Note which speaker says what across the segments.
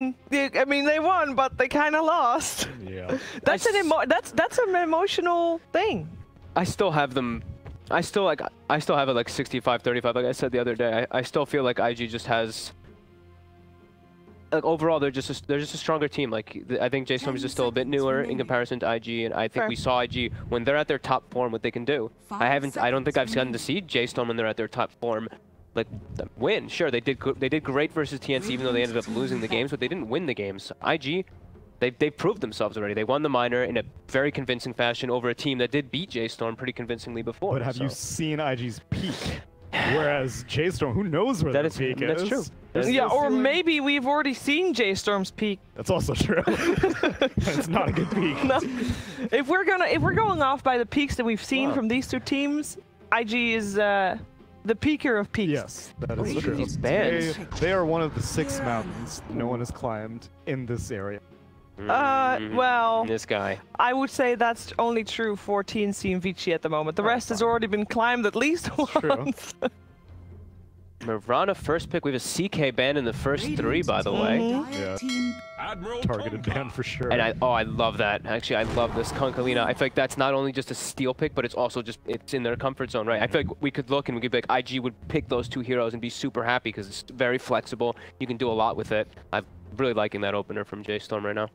Speaker 1: I mean, they won, but they kind of lost.
Speaker 2: Yeah.
Speaker 1: That's an emotional thing.
Speaker 3: I still have them. I still have it like 65-35. Like I said the other day, I still feel like IG just has. Like overall, they're just a stronger team. Like I think J.Storm is just still a bit newer in comparison to IG, and I think we saw IG when they're at their top form, what they can do. I don't think I've gotten to see J.Storm when they're at their top form, like win. Sure, they did great versus TNC, even though they ended up losing the games, but they didn't win the games. IG, they proved themselves already. They won the minor in a very convincing fashion over a team that did beat J.Storm pretty convincingly before.
Speaker 2: But have you seen IG's peak? Whereas J.Storm, who knows where their peak is?
Speaker 3: That's true.
Speaker 1: Yeah, or maybe we've already seen J.Storm's peak.
Speaker 2: That's also true. It's not a good peak.
Speaker 1: No. If we're going off by the peaks that we've seen from these two teams, IG is the peaker of peaks.
Speaker 2: Yes, that is true. They are one of the 6 mountains no one has climbed in this area.
Speaker 1: Well,
Speaker 3: this guy.
Speaker 1: I would say that's only true for TNC and Vici at the moment. The rest has already been climbed at least once.
Speaker 3: Mirana first pick. We have a CK ban in the first 3, by the way.
Speaker 2: Yeah. Targeted ban for sure.
Speaker 3: And I love that. Actually, I love this Konkalina. I feel like that's not only just a steal pick, but it's also just it's in their comfort zone, right? I feel like we could look and we could be like, IG would pick those 2 heroes and be super happy because it's very flexible. You can do a lot with it. I'm really liking that opener from J.Storm right now.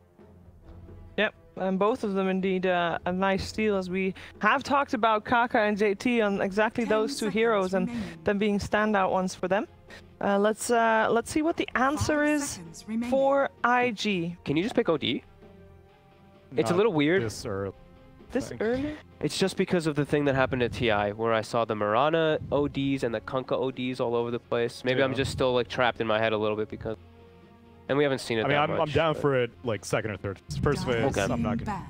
Speaker 1: Yep, and both of them indeed a nice steal, as we have talked about Kaka and JT on exactly those 2 heroes and them being standout ones for them. Let's see what the answer is for IG.
Speaker 3: Can you just pick OD? It's a little weird.
Speaker 2: This early.
Speaker 1: This early?
Speaker 3: It's just because of the thing that happened at TI, where I saw the Mirana ODs and the Kunkka ODs all over the place. Maybe I'm just still like trapped in my head a little bit because. And we haven't seen it. I mean,
Speaker 2: I'm down for it like 2nd or 3rd. First phase, I'm not gonna.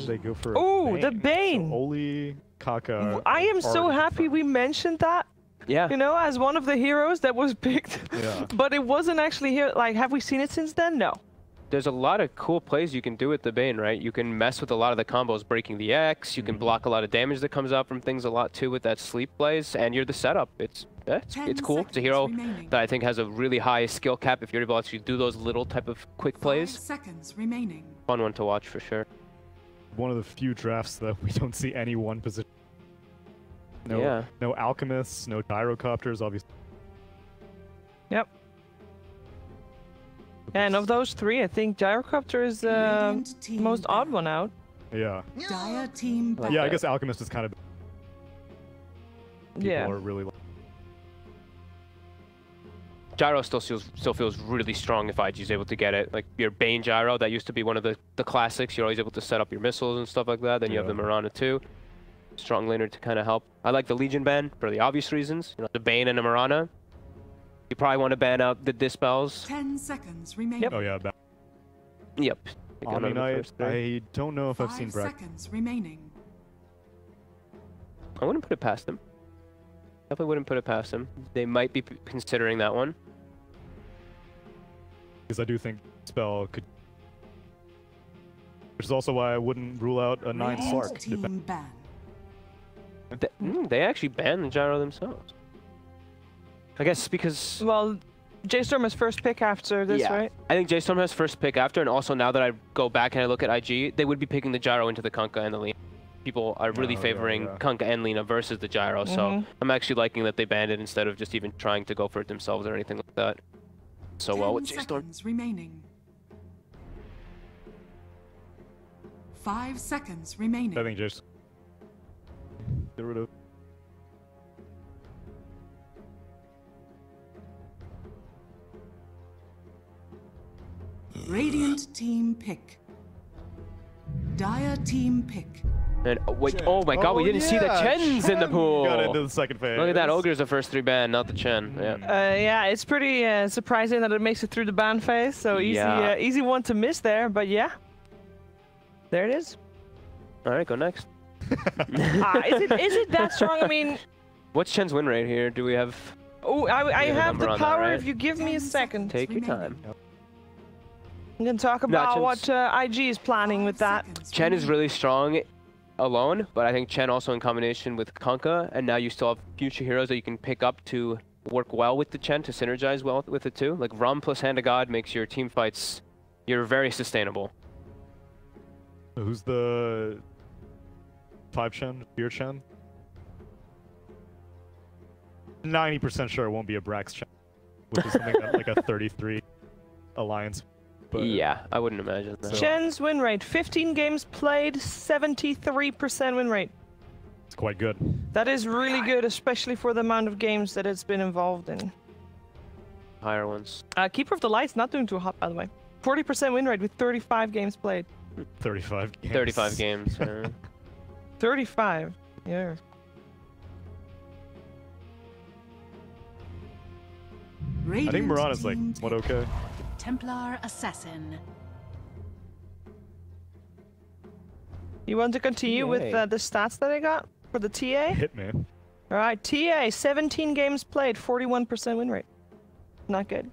Speaker 2: They go for.
Speaker 1: Oh, the Bane.
Speaker 2: So Oli, Kaka.
Speaker 1: I am so happy we mentioned that.
Speaker 3: Yeah.
Speaker 1: You know, as one of the heroes that was picked.
Speaker 2: Yeah.
Speaker 1: But it wasn't actually here. Like, have we seen it since then? No.
Speaker 3: There's a lot of cool plays you can do with the Bane, right? You can mess with a lot of the combos, breaking the X. You can block a lot of damage that comes out from things a lot too with that sleep plays, and you're the setup. It's cool. It's a hero that I think has a really high skill cap if you're able to actually do those little type of quick plays.
Speaker 4: 5 seconds remaining.
Speaker 3: Fun one to watch for sure.
Speaker 2: One of the few drafts that we don't see any one position. No alchemists, no gyrocopters, obviously.
Speaker 1: Yep. And of those 3, I think Gyrocopter is the most odd one out.
Speaker 2: Yeah.
Speaker 4: Dire team.
Speaker 2: Yeah, I guess Alchemist is kind of. People are really.
Speaker 3: Gyro still feels really strong if IG is able to get it. Like your Bane Gyro, that used to be one of the classics. You're always able to set up your missiles and stuff like that. Then you have the Mirana too. Strong laner to kind of help. I like the Legion ban for the obvious reasons. You know, the Bane and the Mirana. You probably want to ban out the Dispels.
Speaker 4: 10 seconds remaining.
Speaker 1: Yep.
Speaker 2: Oh yeah.
Speaker 3: Yep.
Speaker 2: I don't know if I've seen
Speaker 4: 5 seconds remaining.
Speaker 3: I wouldn't put it past them. Definitely wouldn't put it past them. They might be considering that one.
Speaker 2: Because I do think spell could. Which is also why I wouldn't rule out a 9 Slark.
Speaker 4: Team ban.
Speaker 3: They actually banned the Gyro themselves. I guess because...
Speaker 1: Well, J.Storm has first pick after this, right?
Speaker 3: I think J.Storm has first pick after, and also now that I go back and I look at IG, they would be picking the Gyro into the Kunkka and the Lina. People are really favoring Kunkka and Lina versus the Gyro, so I'm actually liking that they banned it instead of just even trying to go for it themselves or anything like that. So well with J.Storm.
Speaker 4: Remaining. 5 seconds remaining.
Speaker 2: I think just get rid of.
Speaker 4: Radiant team pick. Dire team pick.
Speaker 3: And wait, oh my god, we didn't see the Chen's in the pool.
Speaker 2: Got into the 2nd phase.
Speaker 3: Look at that, Ogre's the first 3 ban, not the Chen.
Speaker 1: Yeah, it's pretty surprising that it makes it through the ban phase. So easy one to miss there, but yeah. There it is.
Speaker 3: All right, go next.
Speaker 1: Is it that strong? I mean,
Speaker 3: what's Chen's win rate here? Do we have?
Speaker 1: Oh, I have the power.
Speaker 3: That, right?
Speaker 1: If you give me a second.
Speaker 3: Take your time.
Speaker 1: I'm gonna talk about what IG is planning with that.
Speaker 3: Chen is really strong alone, but I think Chen also in combination with Kunkka, and now you still have future heroes that you can pick up to work well with the Chen, to synergize well with it too. Like Rum plus Hand of God makes your team fights, you're very sustainable.
Speaker 2: Who's the 5 Chen? Beer Chen? 90% sure it won't be a Brax Chen, which is something that, like a 33 alliance. But
Speaker 3: yeah, I wouldn't imagine that.
Speaker 1: Chen's win rate, 15 games played, 73% win rate.
Speaker 2: it's quite good.
Speaker 1: That is really good, especially for the amount of games that it's been involved in.
Speaker 3: Higher ones.
Speaker 1: Keeper of the Light's not doing too hot, by the way. 40% win rate with 35 games played.
Speaker 2: 35 games.
Speaker 3: 35 games.
Speaker 1: 35, yeah.
Speaker 2: I think Muran is like, what, okay?
Speaker 4: Templar Assassin.
Speaker 1: You want to continue with the stats that I got for the TA?
Speaker 2: Hitman.
Speaker 1: All right, TA, 17 games played, 41% win rate. Not good.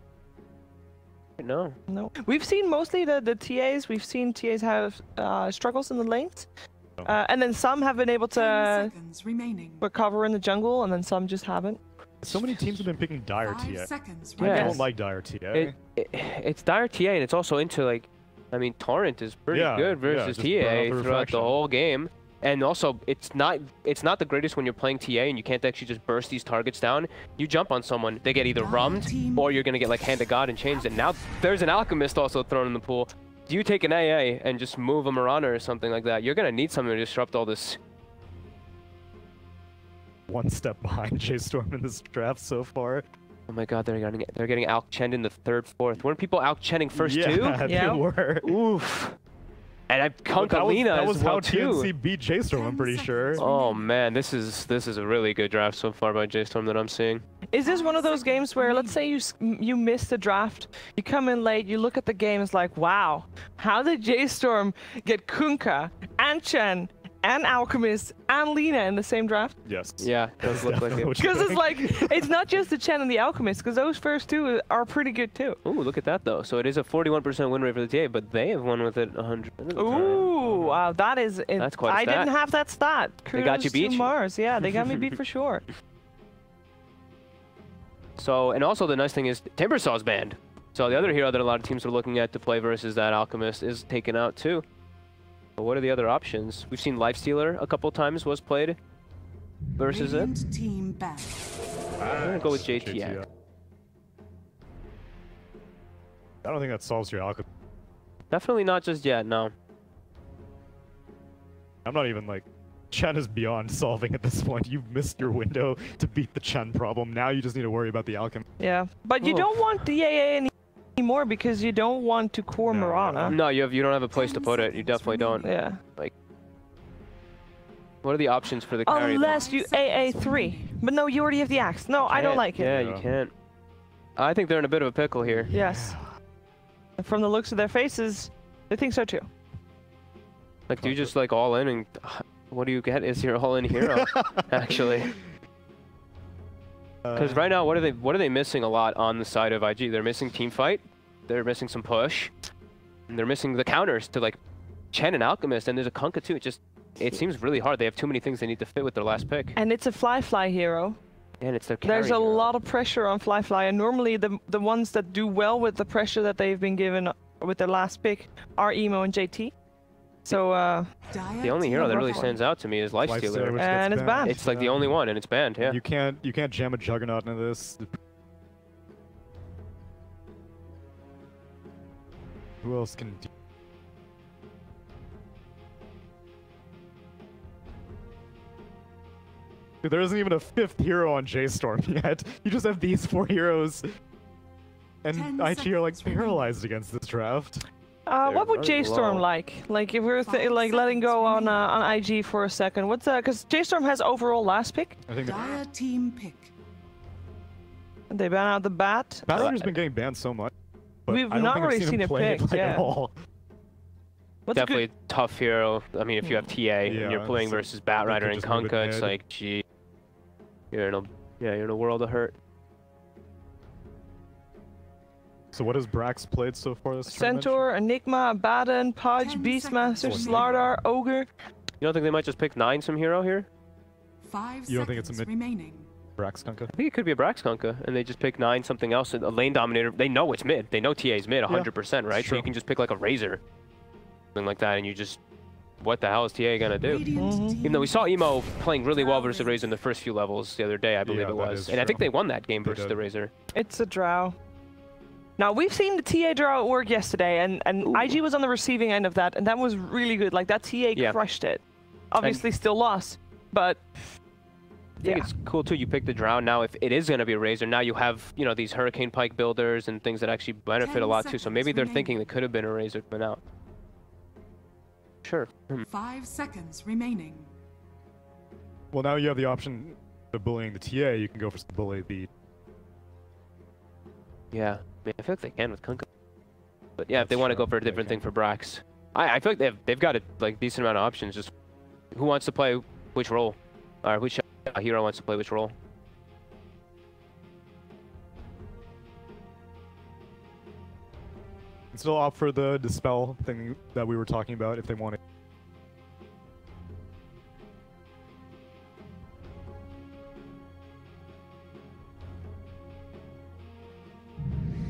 Speaker 3: No.
Speaker 1: No. We've seen mostly the TAs. We've seen TAs have struggles in the lanes. And then some have been able to recover in the jungle, and then some just haven't.
Speaker 2: So many teams have been picking Dire TA. I
Speaker 3: Yeah.
Speaker 2: don't like Dire TA.
Speaker 3: It's Dire TA, and it's also into like, I mean, Torrent is pretty good versus TA throughout the whole game. And also, it's not the greatest when you're playing TA and you can't actually just burst these targets down. You jump on someone, they get either rummed, or you're gonna get like Hand of God and chains. And now there's an Alchemist also thrown in the pool. Do you take an AA and just move a Marana or something like that? You're gonna need something to disrupt all this.
Speaker 2: One step behind J.Storm in this draft so far.
Speaker 3: Oh my God, they're getting Alch-Chened in the 3rd, 4th. Weren't people Alch-Chenning first too?
Speaker 1: Yeah,
Speaker 2: they were.
Speaker 3: Oof. And Kunkalina
Speaker 2: that was
Speaker 3: as well
Speaker 2: how
Speaker 3: too.
Speaker 2: TNC beat J.Storm, I'm pretty sure.
Speaker 3: Oh man, this is a really good draft so far by J.Storm that I'm seeing.
Speaker 1: Is this one of those games where, let's say you miss the draft, you come in late, you look at the game, it's like, wow, how did J.Storm get Kunkka and Chen and Alchemist and Lina in the same draft?
Speaker 2: Yes.
Speaker 3: Yeah, it does look like it.
Speaker 1: Because it's like, it's not just the Chen and the Alchemist, because those first two are pretty good too.
Speaker 3: Ooh, look at that though. So it is a 41% win rate for the TA, but they have won with it 100.
Speaker 1: Ooh, wow, that is...
Speaker 3: That's quite a
Speaker 1: I
Speaker 3: stat.
Speaker 1: didn't have that stat.
Speaker 3: They got you beat.
Speaker 1: To Mars. Yeah, they got me beat for sure.
Speaker 3: So, and also the nice thing is Timbersaw's banned. So the other hero that a lot of teams are looking at to play versus that Alchemist is taken out too. But what are the other options? We've seen Lifestealer a couple times was played versus it.
Speaker 4: Team back.
Speaker 3: I'm gonna go with JT.
Speaker 2: I don't think that solves your Alchemist.
Speaker 3: Definitely not just yet, no.
Speaker 2: I'm not even like... Chen is beyond solving at this point. You've missed your window to beat the Chen problem. Now you just need to worry about the Alchemist.
Speaker 1: Yeah, but you don't want the AA anymore because you don't want to core Marana.
Speaker 3: No, you don't have a place to put it. You definitely don't.
Speaker 1: Yeah.
Speaker 3: Like, what are the options for the carry?
Speaker 1: Unless you AA3. But no, you already have the axe. No, I don't like it.
Speaker 3: Yeah, you can't. I think they're in a bit of a pickle here.
Speaker 1: Yes. And from the looks of their faces, they think so too.
Speaker 3: Like, do you just like all in and what do you get is your all in hero, actually? Because right now, what are they missing a lot on the side of IG? They're missing team fight, they're missing some push, and they're missing the counters to like Chen and Alchemist, and there's a Kunkka too. It seems really hard. They have too many things they need to fit with their last pick.
Speaker 1: And it's a fly hero.
Speaker 3: And it's their carry
Speaker 1: There's a
Speaker 3: hero.
Speaker 1: lot of pressure on Fly, and normally the ones that do well with the pressure that they've been given with their last pick are Emo and JT. So
Speaker 3: the only hero that really stands out to me is Lifestealer.
Speaker 1: And it's banned.
Speaker 3: It's like the only one, and it's banned. Yeah.
Speaker 2: You can't jam a Juggernaut into this. Who else can do? Dude, there isn't even a 5th hero on J.Storm yet. You just have these 4 heroes. And IG are like paralyzed against this draft.
Speaker 1: What would J.Storm like? Like if we were like letting go on IG for a second, what's that? Because J.Storm has overall last pick.
Speaker 2: I think
Speaker 4: Dire team pick.
Speaker 1: They ban out the bat.
Speaker 2: Battler's been getting banned so much.
Speaker 1: We've not really seen it picked. Yeah.
Speaker 2: At all.
Speaker 1: What's
Speaker 3: Definitely a tough hero. I mean, if you have TA and you're playing versus Batrider and Kunkka, it's like, gee, you're in a world of hurt.
Speaker 2: So what has Brax played so far this tournament?
Speaker 1: Centaur, Enigma, Baden, Pudge, Beastmaster, Slardar, Ogre.
Speaker 3: You don't think they might just pick 9 some hero here?
Speaker 4: 5
Speaker 2: You don't think it's a
Speaker 4: seconds
Speaker 2: mid?
Speaker 4: remaining.
Speaker 2: Braxkunka.
Speaker 3: I think it could be a Braxkunka, and they just pick 9 something else. A lane dominator. They know it's mid. They know TA's mid 100%, right? So you can just pick like a Razor, something like that, and you just, what the hell is TA gonna do? Even though we saw Emo playing really well versus the Razor in the first few levels the other day, I believe it was, and I think they won that game versus the Razor.
Speaker 1: It's a drow. Now, we've seen the TA draw at work yesterday, and IG was on the receiving end of that, and that was really good. Like, that TA crushed it. Obviously, still lost, but
Speaker 3: I think it's cool, too. You pick the drow. Now, if it is going to be a Razor, now you have, you know, these Hurricane Pike builders and things that actually benefit a lot, too. So maybe they're thinking it could have been a Razor coming out. Sure.
Speaker 4: 5 seconds remaining.
Speaker 2: Well, now you have the option of bullying the TA. You can go for bully the...
Speaker 3: Yeah. I feel like they can with Kunkka. But yeah, if they want to go for a different thing for Brax. I feel like they've got a like decent amount of options. Just who wants to play which role? Or which hero wants to play which role?
Speaker 2: And still opt for the Dispel thing that we were talking about if they want it.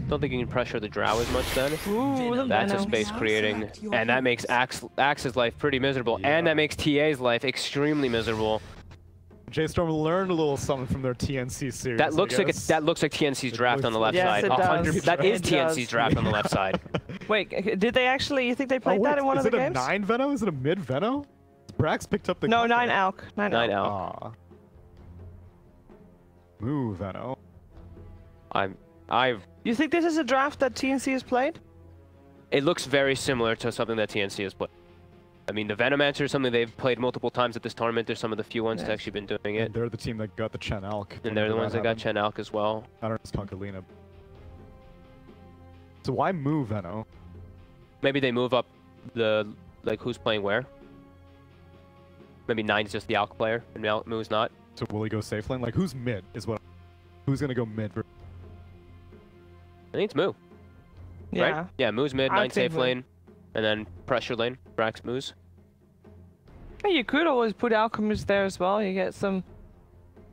Speaker 3: Don't think you can pressure the drow as much then.
Speaker 1: Ooh,
Speaker 3: that's a space creating, and that makes Axe's life pretty miserable, and that makes TA's life extremely miserable.
Speaker 2: J.Storm learned a little something from their TNC series.
Speaker 3: That looks like TNC's draft on the left side. 100%. That is TNC's draft on the left side.
Speaker 1: Wait, did they actually? You think they played that in one of the games?
Speaker 2: Is it a 9 Veno? Is it a mid Veno? Brax picked up the.
Speaker 1: No, 9 Alk. 9
Speaker 3: Alk.
Speaker 2: Aww. Move Veno.
Speaker 1: You think this is a draft that TNC has played?
Speaker 3: It looks very similar to something that TNC has played. I mean, the Venomancer is something they've played multiple times at this tournament. They're some of the few ones that's actually been doing it.
Speaker 2: And they're the team that got the Chen Alk.
Speaker 3: And they're the ones that got Chen Alk as well.
Speaker 2: I don't know, it's Conkalina. So why move Veno?
Speaker 3: Maybe they move up the, like, who's playing where. Maybe 9's just the Alk player, and Moo's not.
Speaker 2: So will he go safe lane? Like, who's mid is what... Who's gonna go mid?
Speaker 3: I think it's Moo.
Speaker 1: Yeah.
Speaker 3: Right? Yeah, Moo's mid, 9 safe lane, and then pressure lane, Brax Moo's.
Speaker 1: Yeah, you could always put Alchemist there as well. You get some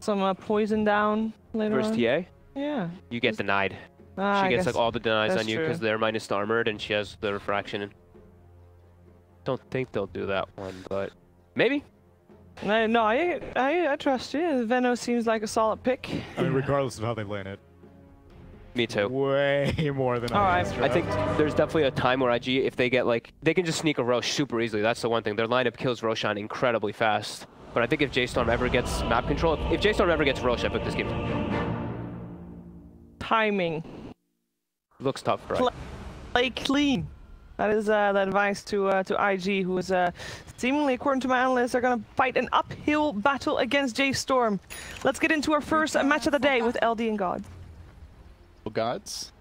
Speaker 1: poison down later
Speaker 3: First
Speaker 1: on.
Speaker 3: TA?
Speaker 1: Yeah.
Speaker 3: You get denied.
Speaker 1: She
Speaker 3: gets like all the denies on you
Speaker 1: because
Speaker 3: they're minus the armored, and she has the refraction. Don't think they'll do that one, but maybe.
Speaker 1: No, I trust you. Veno seems like a solid pick.
Speaker 2: I mean, regardless of how they lane it.
Speaker 3: Me too.
Speaker 2: Way more than
Speaker 1: I
Speaker 3: think there's definitely a time where IG, if they get like, they can just sneak a Rosh super easily. That's the one thing. Their lineup kills Roshan incredibly fast. But I think if J.Storm ever gets map control, if J.Storm ever gets Rosh, I put this game.
Speaker 1: Timing.
Speaker 3: Looks tough, right?
Speaker 1: Play clean. That is the advice to IG, who is seemingly, according to my analysts, are going to fight an uphill battle against J.Storm. Let's get into our first match of the day with LD and God.
Speaker 5: Gods.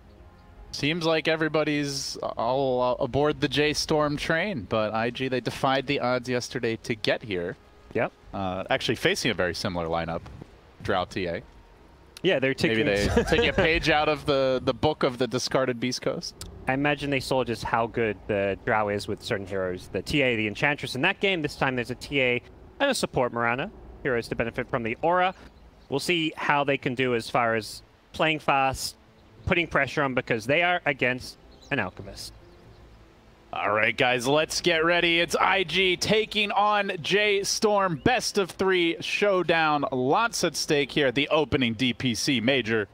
Speaker 5: Seems like everybody's all aboard the J.Storm train, but IG, they defied the odds yesterday to get here.
Speaker 6: Yep.
Speaker 5: Actually facing a very similar lineup, Drow TA.
Speaker 6: Yeah, they're taking...
Speaker 5: Maybe they taking a page out of the book of the discarded Beast Coast.
Speaker 6: I imagine they saw just how good the Drow is with certain heroes. The TA, the Enchantress in that game, this time there's a TA and a support Mirana. Heroes to benefit from the aura. We'll see how they can do as far as playing fast, putting pressure on, because they are against an Alchemist.
Speaker 5: All right, guys, let's get ready. It's IG taking on J.Storm. Best of 3 showdown. Lots at stake here at the opening DPC Major.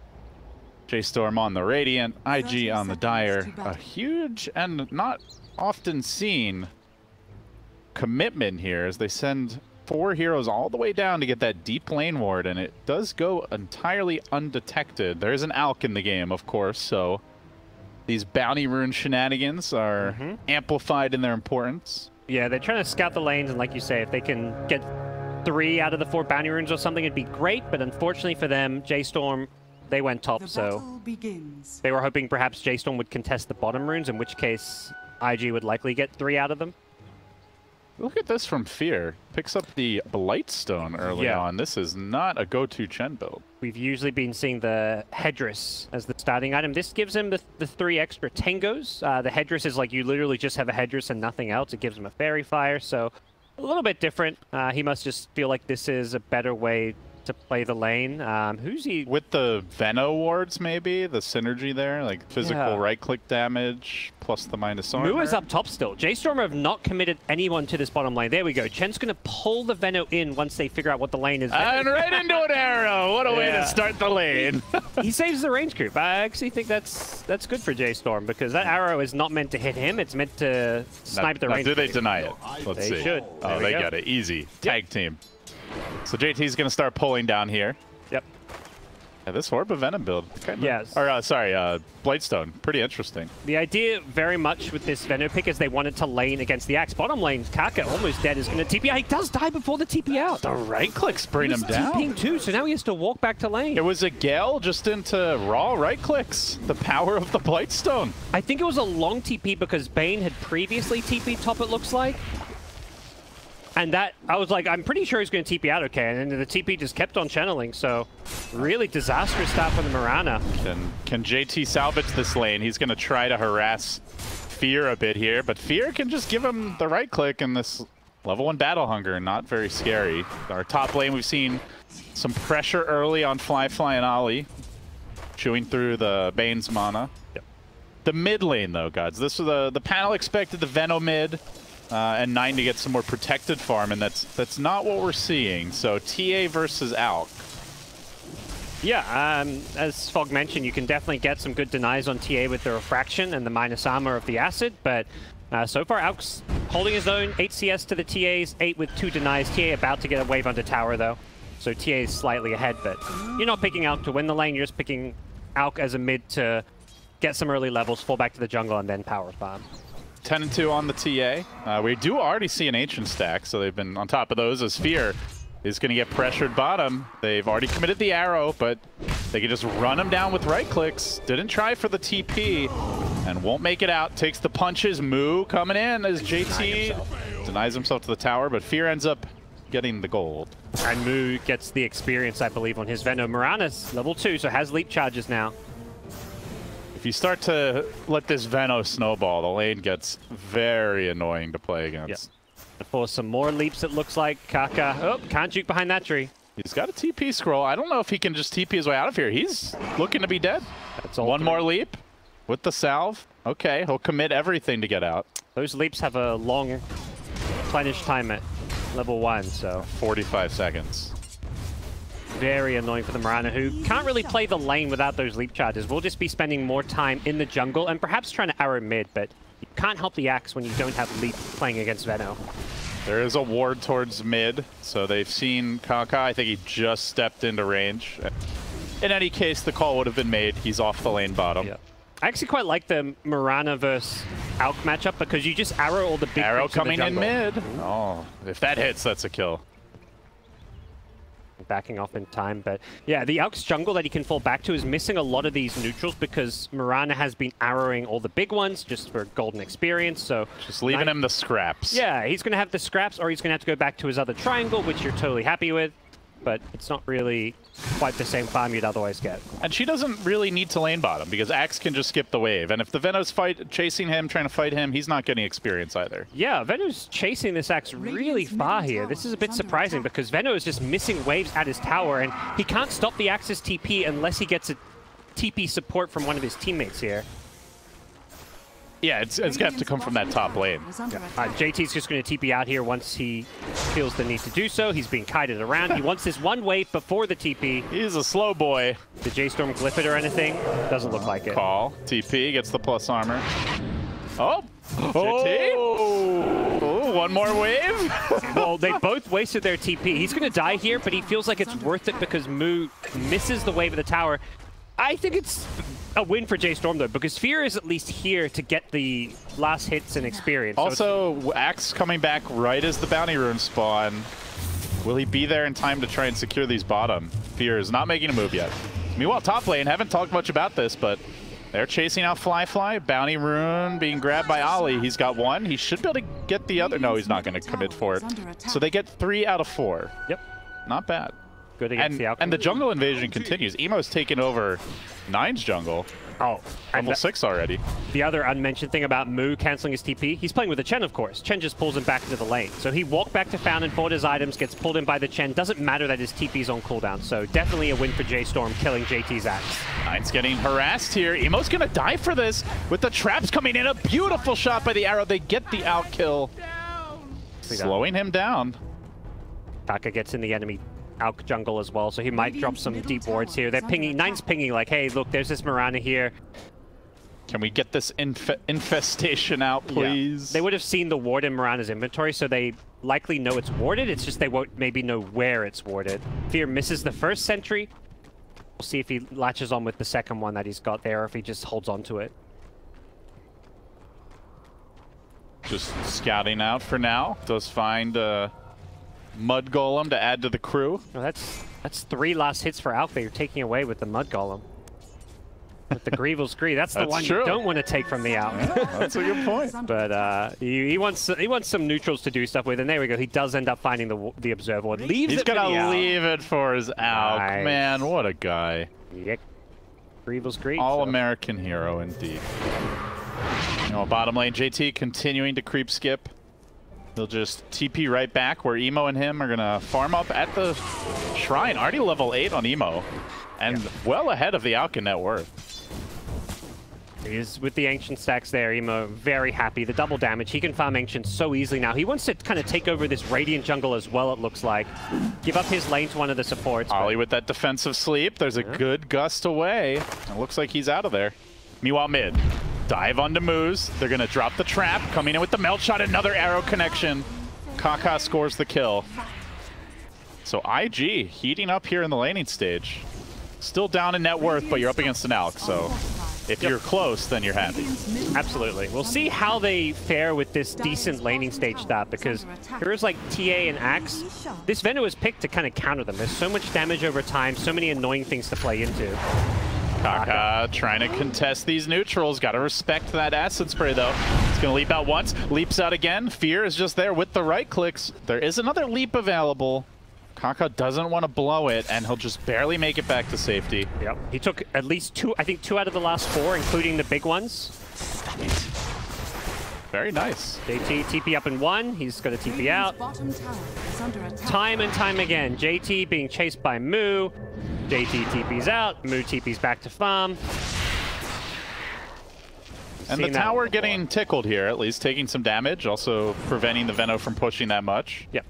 Speaker 5: J.Storm on the Radiant, IG on the Dire. A huge and not often seen commitment here as they send 4 heroes all the way down to get that deep lane ward, and it does go entirely undetected. There's an Alk in the game, of course, so these bounty rune shenanigans are amplified in their importance.
Speaker 6: Yeah, they're trying to scout the lanes, and like you say, if they can get 3 out of the 4 bounty runes or something, it'd be great, but unfortunately for them, J.Storm, they went top, so they were hoping perhaps J.Storm would contest the bottom runes, in which case IG would likely get 3 out of them.
Speaker 5: Look at this from Fear. Picks up the Blightstone early on. This is not a go-to Chen build.
Speaker 6: We've usually been seeing the Headdress as the starting item. This gives him the 3 extra Tangos. The Headdress is like you literally just have a Headdress and nothing else. It gives him a Fairy Fire, so a little bit different. He must just feel like this is a better way to play the lane. Who's he?
Speaker 5: With the Veno wards, maybe? The synergy there? Like physical right-click damage plus the minus armor?
Speaker 6: Mu is up top still. J.Storm have not committed anyone to this bottom lane. There we go. Chen's going to pull the Veno in once they figure out what the lane is.
Speaker 5: And right into an arrow. What a way to start the lane.
Speaker 6: He saves the range creep. I actually think that's good for J.Storm because that arrow is not meant to hit him. It's meant to snipe the range
Speaker 5: Do they
Speaker 6: creep.
Speaker 5: deny it? Let's see.
Speaker 6: They should.
Speaker 5: Oh, they got it. Easy. Tag team. So JT's going to start pulling down here.
Speaker 6: Yep.
Speaker 5: Yeah, this Orb of Venom build.
Speaker 6: Yes.
Speaker 5: Or, sorry, Blightstone. Pretty interesting.
Speaker 6: The idea very much with this Veno pick is they wanted to lane against the Axe. Bottom lane, Kaka almost dead is going to TP out. He does die before the TP out.
Speaker 5: The right clicks bring him down.
Speaker 6: TPing too, so now he has to walk back to lane.
Speaker 5: It was a Gale just into raw right clicks. The power of the Blightstone.
Speaker 6: I think it was a long TP because Bane had previously TP'd top, it looks like. And that, I was like, I'm pretty sure he's going to TP out okay. And then the TP just kept on channeling, so really disastrous start for the Mirana.
Speaker 5: Can JT salvage this lane? He's going to try to harass Fear a bit here, but Fear can just give him the right click in this level 1 battle hunger. Not very scary. Our top lane, we've seen some pressure early on Fly and Ollie, chewing through the Bane's mana.
Speaker 6: Yep.
Speaker 5: The mid lane, though, guys. This was the panel expected the Veno mid. And 9 to get some more protected farm, and that's not what we're seeing. So TA versus Alk.
Speaker 6: Yeah, as Fog mentioned, you can definitely get some good denies on TA with the refraction and the minus armor of the acid, but so far Alk's holding his own. 8 CS to the TAs, 8 with 2 denies. TA about to get a wave under tower though, so TA is slightly ahead, but you're not picking Alk to win the lane, you're just picking Alk as a mid to get some early levels, fall back to the jungle, and then power farm.
Speaker 5: 10 and 2 on the TA. We do already see an Ancient stack, so they've been on top of those as Fear is going to get pressured bottom. They've already committed the arrow, but they can just run him down with right clicks. Didn't try for the TP and won't make it out. Takes the punches. Mu coming in as JT denies himself to the tower, but Fear ends up getting the gold.
Speaker 6: And Mu gets the experience, I believe, on his Veno. Mirana's level 2, so has leap charges now.
Speaker 5: If you start to let this Veno snowball, the lane gets very annoying to play against.
Speaker 6: Yep. For some more leaps, it looks like Kaka. Oh, can't juke behind that tree.
Speaker 5: He's got a TP scroll. I don't know if he can just TP his way out of here. He's looking to be dead.
Speaker 6: That's all.
Speaker 5: One more leap with the salve. Okay, he'll commit everything to get out.
Speaker 6: Those leaps have a long replenish time at level 1, so
Speaker 5: 45 seconds.
Speaker 6: Very annoying for the Mirana, who can't really play the lane without those leap charges. We'll just be spending more time in the jungle and perhaps trying to arrow mid, but you can't help the Axe when you don't have leap playing against Veno.
Speaker 5: There is a ward towards mid, so they've seen Kaka. I think he just stepped into range. In any case, the call would have been made. He's off the lane bottom.
Speaker 6: Yeah. I actually quite like the Mirana versus Alk matchup because you just arrow all the big
Speaker 5: arrow
Speaker 6: creeps in the
Speaker 5: coming in
Speaker 6: jungle.
Speaker 5: mid. Oh, if that hits, that's a kill.
Speaker 6: Backing off in time, but yeah, the Alk's jungle that he can fall back to is missing a lot of these neutrals because Mirana has been arrowing all the big ones just for golden experience, so...
Speaker 5: Just leaving him the scraps.
Speaker 6: Yeah, he's going to have the scraps, or he's going to have to go back to his other triangle, which you're totally happy with, but it's not really quite the same farm you'd otherwise get.
Speaker 5: And she doesn't really need to lane bottom because Axe can just skip the wave. And if the Veno's chasing him, trying to fight him, he's not getting experience either.
Speaker 6: Yeah, Veno's chasing this Axe really far here. This is a bit surprising because Veno is just missing waves at his tower, and he can't stop the Axe's TP unless he gets a TP support from one of his teammates here.
Speaker 5: Yeah, it's got to come from that top lane.
Speaker 6: JT's just going to TP out here once he feels the need to do so. He's being kited around. He wants this one wave before the TP.
Speaker 5: He's a slow boy.
Speaker 6: Did J.Storm glyph it or anything? Doesn't look like it.
Speaker 5: Call. TP gets the plus armor. Oh! JT! Oh, one more wave?
Speaker 6: Well, they both wasted their TP. He's going to die here, but he feels like it's worth it because Mu misses the wave of the tower. I think it's a win for J.Storm, though, because Fear is at least here to get the last hits and experience.
Speaker 5: Also, so Axe coming back right as the bounty rune spawn. Will he be there in time to try and secure these bottom? Fear is not making a move yet. Meanwhile, top lane, haven't talked much about this, but they're chasing out Fly. Bounty rune being grabbed by Ollie. He's got one. He should be able to get the other. No, he's not going to commit for it. So they get 3 out of 4.
Speaker 6: Yep.
Speaker 5: Not bad.
Speaker 6: Good against the Alchemy.
Speaker 5: And the jungle invasion continues. Emo's taken over 9's jungle.
Speaker 6: Oh,
Speaker 5: Level 6 already.
Speaker 6: The other unmentioned thing about Mu canceling his TP, he's playing with the Chen, of course. Chen just pulls him back into the lane. So he walked back to Fountain, bought his items, gets pulled in by the Chen. Doesn't matter that his TP's on cooldown. So definitely a win for J.Storm, killing JT's Axe.
Speaker 5: 9's getting harassed here. Emo's gonna die for this with the traps coming in. A beautiful shot by the arrow. They get the out kill. Slowing him down.
Speaker 6: Kaka gets in the enemy Alk jungle as well, so he might drop some deep wards here. They're pinging, 9's pinging like, hey, look, there's this Mirana here.
Speaker 5: Can we get this infestation out, please?
Speaker 6: Yeah. They would have seen the ward in Mirana's inventory, so they likely know it's warded. It's just they won't maybe know where it's warded. Fear misses the first sentry. We'll see if he latches on with the second one that he's got there, or if he just holds on to it.
Speaker 5: Just scouting out for now. Does find Mud Golem to add to the crew.
Speaker 6: Oh, that's 3 last hits for Alk that you're taking away with the Mud Golem. With the Greevil's Gree, that's the one
Speaker 5: true.
Speaker 6: You don't want to take from the Alk.
Speaker 5: That's a good point.
Speaker 6: But he wants some neutrals to do stuff with, and there we go. He does end up finding the Observer Ward. Leaves
Speaker 5: He's
Speaker 6: it for the
Speaker 5: gonna
Speaker 6: Alk.
Speaker 5: leave it for his Alk.
Speaker 6: Nice.
Speaker 5: Man, what a guy.
Speaker 6: Yeah. Greevil's Gree.
Speaker 5: All-American hero indeed. You know, bottom lane, JT continuing to creep skip. He'll just TP right back where Emo and him are gonna farm up at the shrine. Already level 8 on Emo. And well ahead of the Alk in net worth.
Speaker 6: He's with the Ancient stacks there. Emo very happy. The double damage. He can farm Ancient so easily now. He wants to kind of take over this Radiant jungle as well, it looks like. Give up his lane to one of the supports.
Speaker 5: Ollie with that defensive sleep. There's a good gust away. It looks like he's out of there. Meanwhile, mid. Dive onto Moose. They're going to drop the trap. Coming in with the melt shot. Another arrow connection. Kaka scores the kill. So IG heating up here in the laning stage. Still down in net worth, but you're up against an Alk. So if you're close, then you're happy.
Speaker 6: Absolutely. We'll see how they fare with this decent laning stage start, because heroes like TA and Axe, this Venom was picked to kind of counter them. There's so much damage over time, so many annoying things to play into.
Speaker 5: Kaka trying to contest these neutrals. Got to respect that acid spray, though. It's going to leap out once, leaps out again. Fear is just there with the right clicks. There is another leap available. Kaka doesn't want to blow it, and he'll just barely make it back to safety.
Speaker 6: Yep. He took at least 2, I think 2 out of the last 4, including the big ones.
Speaker 5: Very nice.
Speaker 6: JT TP up in 1. He's got a TP out. Time and time again. JT being chased by Mu. JT TP's out. Mu TP's back to farm.
Speaker 5: And the tower getting tickled here, at least taking some damage, also preventing the Veno from pushing that much.
Speaker 6: Yep.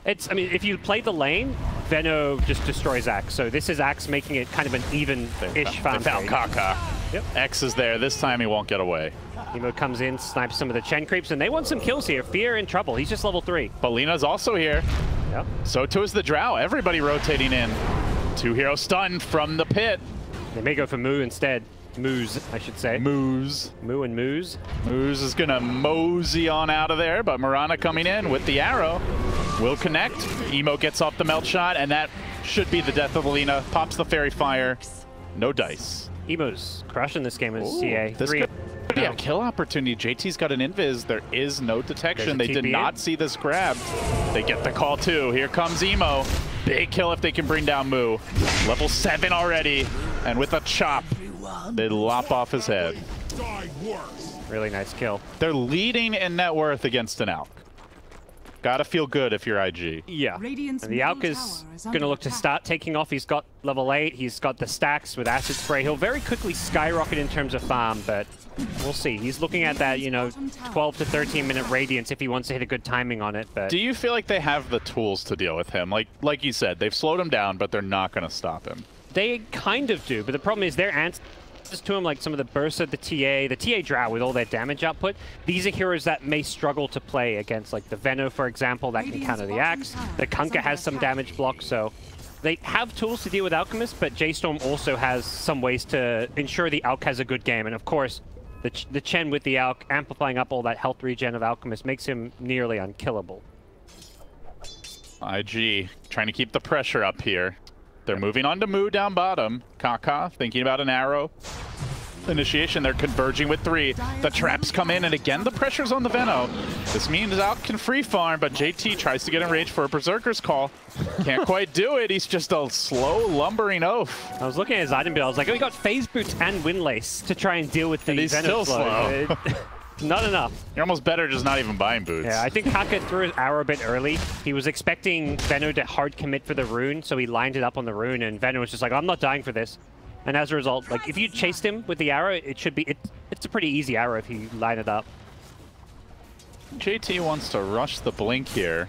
Speaker 6: I mean, if you play the lane, Veno just destroys Axe. So this is Axe making it kind of an even-ish farm.
Speaker 5: They found Kaka.
Speaker 6: Yep.
Speaker 5: X is there. This time he won't get away.
Speaker 6: Emo comes in, snipes some of the Chen creeps, and they want some kills here. Fear in trouble. He's just level 3.
Speaker 5: But Lina's also here.
Speaker 6: Yep.
Speaker 5: So too is the Drow. Everybody rotating in. 2 hero stun from the pit.
Speaker 6: They may go for Mu instead. Moose, I should say.
Speaker 5: Moose.
Speaker 6: Mu and Moose.
Speaker 5: Moose is going to mosey on out of there, but Mirana coming in with the arrow. Will connect. Emo gets off the melt shot, and that should be the death of Lina. Pops the fairy fire. No dice.
Speaker 6: Emo's crushing this game as
Speaker 5: Ooh,
Speaker 6: CA.
Speaker 5: This could be a kill opportunity. JT's got an invis. There is no detection. They did not see this grab. They get the call too. Here comes Emo. Big kill if they can bring down Mu. Level 7 already. And with a chop, they lop off his head.
Speaker 6: Really nice kill.
Speaker 5: They're leading in net worth against an Alk. Gotta feel good if you're IG.
Speaker 6: Yeah. And the Alk is going to look to start taking off. He's got level 8. He's got the stacks with Acid Spray. He'll very quickly skyrocket in terms of farm, but we'll see. He's looking at that, you know, 12 to 13-minute Radiance if he wants to hit a good timing on it. But
Speaker 5: do you feel like they have the tools to deal with him? Like you said, they've slowed him down, but they're not going to stop him.
Speaker 6: They kind of do, but the problem is their answers to him, like some of the bursts of the TA Drow with all their damage output, these are heroes that may struggle to play against, like the Veno, for example, that can counter the Axe. The Kunkka has some damage block, so they have tools to deal with Alchemist, but J.Storm also has some ways to ensure the Alk has a good game. And of course, the Chen with the Alk amplifying up all that health regen of Alchemist makes him nearly unkillable.
Speaker 5: IG trying to keep the pressure up here. They're moving on to Mu down bottom. Kaka thinking about an arrow. initiation. They're converging with 3. The traps come in, and again, the pressure's on the Veno. This means Alk can free farm, but JT tries to get in range for a Berserker's Call. Can't quite do it. He's just a slow, lumbering oaf.
Speaker 6: I was looking at his item build. I was like, oh, he got Phase Boots and Windlace to try and deal with the
Speaker 5: he's
Speaker 6: Veno
Speaker 5: still
Speaker 6: flow.
Speaker 5: slow.
Speaker 6: Not enough.
Speaker 5: You're almost better just not even buying boots.
Speaker 6: Yeah, I think Kaka threw his arrow a bit early. He was expecting Veno to hard commit for the rune, so he lined it up on the rune, and Veno was just like, I'm not dying for this. And as a result, like, if you chased him with the arrow, it should be... It's a pretty easy arrow if you line it up.
Speaker 5: JT wants to rush the blink here.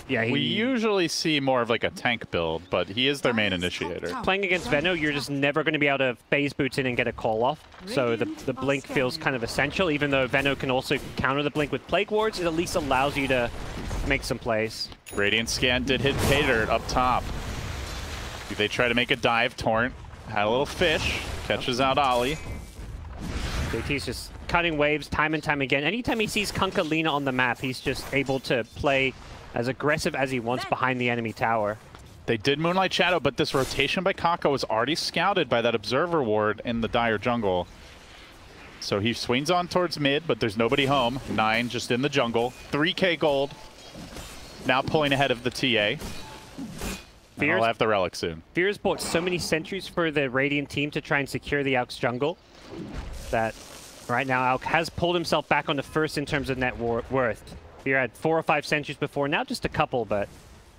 Speaker 6: Yeah,
Speaker 5: We usually see more of like a tank build, but he is their main initiator.
Speaker 6: Playing against Veno, you're just never going to be able to phase boots in and get a call off. So the blink feels kind of essential, even though Veno can also counter the blink with Plague Wards. It at least allows you to make some plays.
Speaker 5: Radiant Scan did hit Paydirt up top. They try to make a dive. Torrent had a little fish, catches out Ollie.
Speaker 6: JT's just cutting waves time and time again. Anytime he sees Kunkka Lina on the map, he's just able to play as aggressive as he wants behind the enemy tower.
Speaker 5: They did Moonlight Shadow, but this rotation by Kaka was already scouted by that Observer Ward in the Dire jungle. So he swings on towards mid, but there's nobody home. 9 just in the jungle. 3k gold. Now pulling ahead of the TA. I'll have the relic soon.
Speaker 6: Fear's bought so many sentries for the Radiant team to try and secure the Alk's jungle that right now Alk has pulled himself back on the first in terms of net worth. Fear had 4 or 5 sentries before, now just a couple, but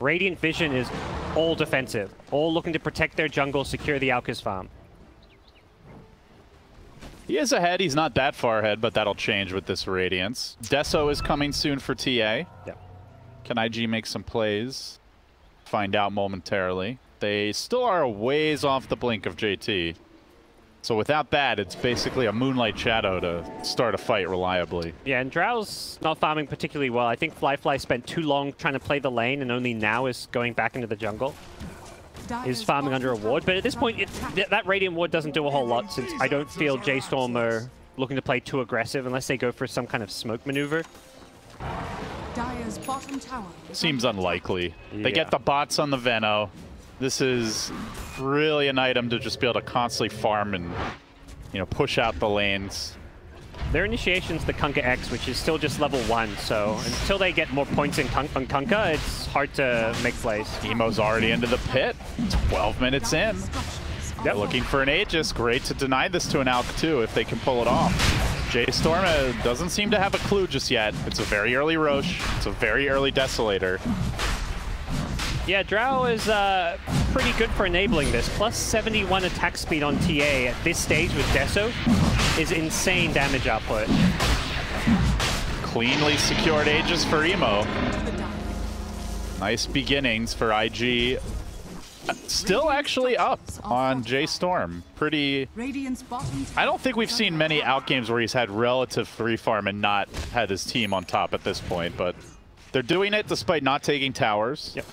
Speaker 6: Radiant Vision is all defensive, all looking to protect their jungle, secure the Alka's farm.
Speaker 5: He is ahead. He's not that far ahead, but that'll change with this Radiance. Deso is coming soon for TA.
Speaker 6: Yeah.
Speaker 5: Can IG make some plays? Find out momentarily. They still are a ways off the blink of JT. So without that, it's basically a Moonlight Shadow to start a fight reliably.
Speaker 6: Yeah, and Drow's not farming particularly well. I think Flyfly spent too long trying to play the lane and only now is going back into the jungle. Is farming under a ward, but at this point, that Radiant ward doesn't do a whole lot since I don't feel J.Storm are looking to play too aggressive unless they go for some kind of smoke maneuver.
Speaker 4: Dire's bottom tower
Speaker 5: Seems unlikely. Yeah. They get the bots on the Veno. This is really an item to just be able to constantly farm and, you know, push out the lanes.
Speaker 6: Their initiation's the Kunkka X, which is still just level 1, so until they get more points on Kunkka, it's hard to make plays.
Speaker 5: Emo's already into the pit. 12 minutes in. Yep. Looking for an Aegis. Great to deny this to an Alk too if they can pull it off. J.Storm doesn't seem to have a clue just yet. It's a very early Roche. It's a very early Desolator.
Speaker 6: Yeah, Drow is pretty good for enabling this. Plus 71 attack speed on TA at this stage with Deso is insane damage output.
Speaker 5: Cleanly secured Aegis for Emo. Nice beginnings for IG. Still actually up on J.Storm. Pretty... I don't think we've seen many out games where he's had relative free farm and not had his team on top at this point, but they're doing it despite not taking towers.
Speaker 6: Yep.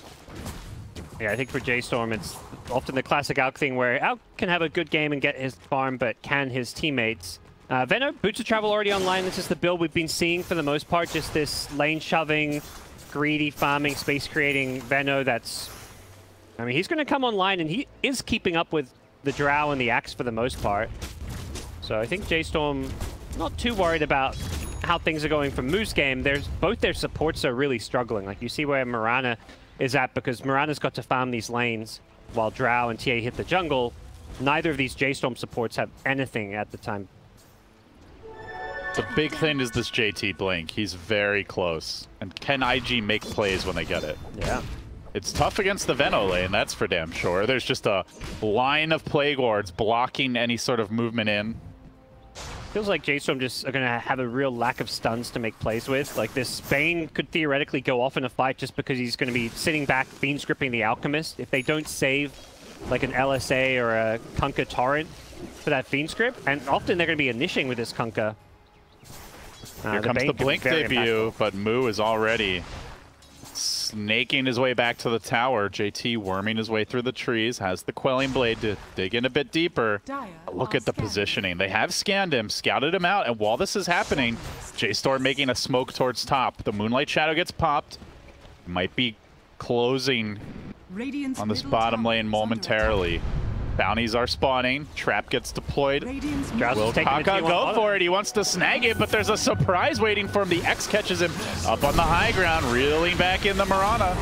Speaker 6: Yeah, I think for J.Storm, it's often the classic Alk thing where Alk can have a good game and get his farm, but can his teammates? Veno, Boots of Travel already online. This is the build we've been seeing for the most part. Just this lane shoving, greedy farming, space creating Veno that's... I mean, he's going to come online, and he is keeping up with the Drow and the Axe for the most part. So I think J.Storm not too worried about how things are going for Moose game. Both their supports are really struggling. Like, you see where Mirana is at, because Mirana's got to farm these lanes while Drow and TA hit the jungle. Neither of these J.Storm supports have anything at the time.
Speaker 5: The big thing is this JT blink. He's very close. And can IG make plays when they get it?
Speaker 6: Yeah.
Speaker 5: It's tough against the Veno lane, that's for damn sure. There's just a line of Plague Wards blocking any sort of movement in.
Speaker 6: Feels like J.Storm just are going to have a real lack of stuns to make plays with. Like, this Bane could theoretically go off in a fight just because he's going to be sitting back, Fiend scripting the Alchemist. If they don't save, like, an LSA or a Kunkka Torrent for that Fiend script, and often they're going to be initiating with this Kunkka.
Speaker 5: Here comes the Blink debut, but Moo is already snaking his way back to the tower. JT worming his way through the trees, has the Quelling Blade to dig in a bit deeper. Look at the positioning. They have scanned him, scouted him out, and while this is happening, J.Storm making a smoke towards top. The Moonlight Shadow gets popped. Might be closing on this bottom lane momentarily. Bounties are spawning. Trap gets deployed.
Speaker 6: Drow's
Speaker 5: Will
Speaker 6: taking the
Speaker 5: Kaka
Speaker 6: T1
Speaker 5: go
Speaker 6: bottom.
Speaker 5: for it? He wants to snag it, but there's a surprise waiting for him. The X catches him up on the high ground, reeling back in the Marana.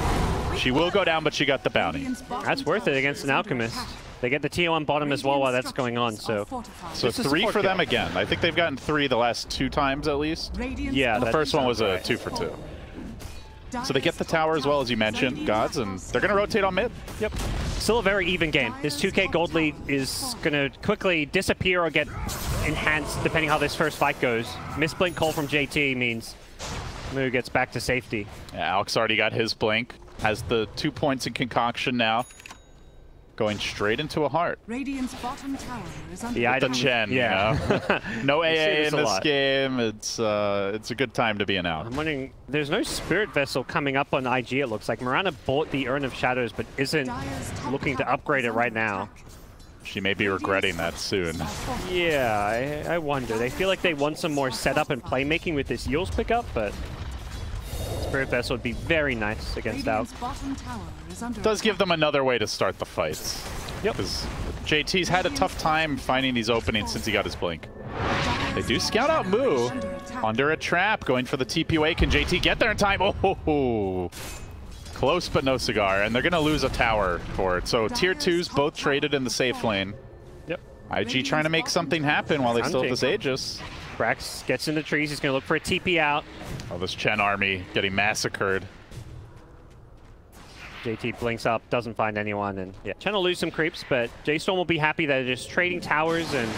Speaker 5: She will go down, but she got the bounty.
Speaker 6: That's worth it against an Alchemist. They get the T1 bottom as well while that's going on, so...
Speaker 5: So 3 for them again. I think they've gotten 3 the last 2 times at least.
Speaker 6: Yeah,
Speaker 5: The first one was a
Speaker 6: right.
Speaker 5: 2 for 2. So they get the tower as well, as you mentioned, Gods, and they're going to rotate on mid.
Speaker 6: Yep. Still a very even game. This 2k gold lead is going to quickly disappear or get enhanced depending how this first fight goes. Misblink call from JT means Moo gets back to safety.
Speaker 5: Yeah, Alex already got his blink. Has the 2 points in concoction now. Going straight into a heart.
Speaker 4: Radiant's bottom tower is under
Speaker 6: The
Speaker 5: The
Speaker 6: item,
Speaker 5: Chen,
Speaker 6: yeah.
Speaker 5: you know? No AA
Speaker 6: this
Speaker 5: in
Speaker 6: a
Speaker 5: this
Speaker 6: lot.
Speaker 5: game. It's a good time to be an out.
Speaker 6: I'm wondering, there's no Spirit Vessel coming up on IG, it looks like. Mirana bought the Urn of Shadows, but isn't looking to upgrade it right now.
Speaker 5: She may be regretting that soon.
Speaker 6: Yeah, I wonder. They feel like they want some more setup and playmaking with this Eul's pickup, but Spirit Vessel would be very nice against Out.
Speaker 5: Does give them another way to start the fights.
Speaker 6: Yep.
Speaker 5: Because JT's had a tough time finding these openings since he got his blink. They do scout out Moo under a trap, going for the TPOA. Can JT get there in time? Oh, close but no cigar, and they're gonna lose a tower for it. So tier 2s both traded in the safe lane.
Speaker 6: Yep.
Speaker 5: IG trying to make something happen while they still have this Aegis.
Speaker 6: Brax gets in the trees. He's going to look for a TP out.
Speaker 5: Oh, this Chen army getting massacred.
Speaker 6: JT blinks up, doesn't find anyone, and yeah, Chen will lose some creeps, but J.Storm will be happy that they're just trading towers and